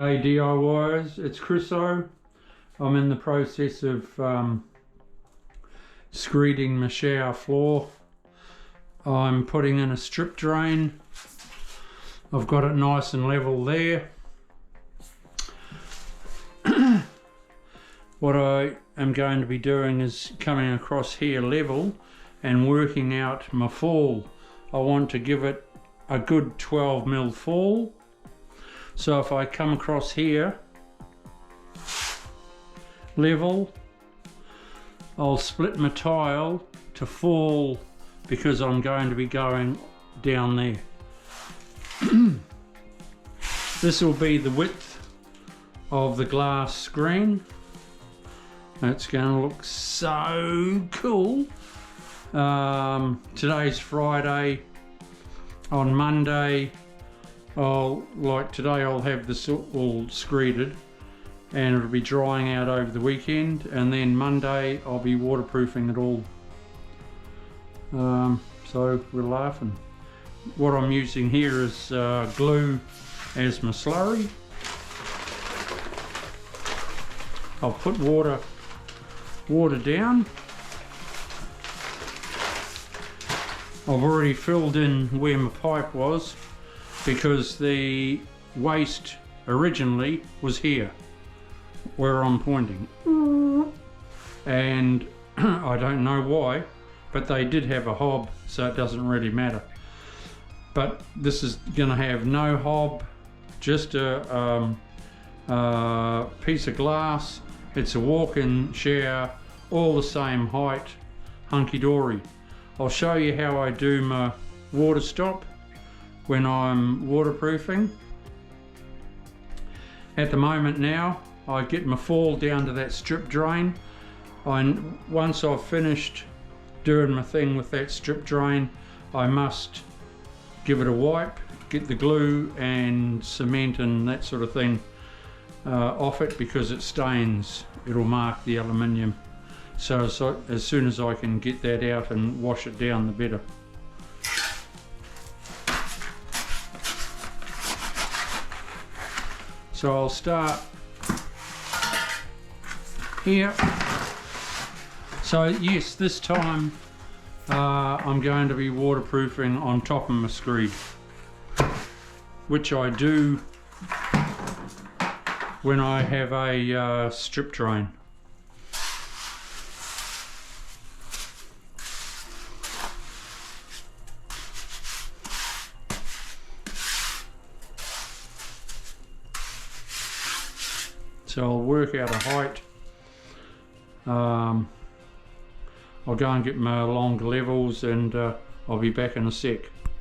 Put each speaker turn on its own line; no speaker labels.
Hey DIYers, it's Chriso. I'm in the process of screeding my shower floor. I'm putting in a strip drain. I've got it nice and level there. What I am going to be doing is coming across here level and working out my fall. I want to give it a good 12mm fall. So if I come across here, level, I'll split my tile to fall because I'm going to be going down there. This will be the width of the glass screen. It's going to look so cool. Today's Friday. On Monday, today I'll have this all screeded and it'll be drying out over the weekend, and then Monday I'll be waterproofing it all. So we're laughing. What I'm using here is glue as my slurry. I'll put water down. I've already filled in where my pipe was because the waste originally was here where I'm pointing, and I don't know why, but they did have a hob, so it doesn't really matter. But this is gonna have no hob, just a piece of glass. It's a walk-in shower, all the same height, hunky-dory. I'll show you how I do my water stop when I'm waterproofing. At the moment now, I get my fall down to that strip drain. Once I've finished doing my thing with that strip drain, I must give it a wipe, get the glue and cement and that sort of thing off it, because it stains. It'll mark the aluminium. So as soon as I can get that out and wash it down, the better. So I'll start here. So yes, this time I'm going to be waterproofing on top of my screed, which I do when I have a strip drain. So I'll work out a height. I'll go and get my longer levels, and I'll be back in a sec.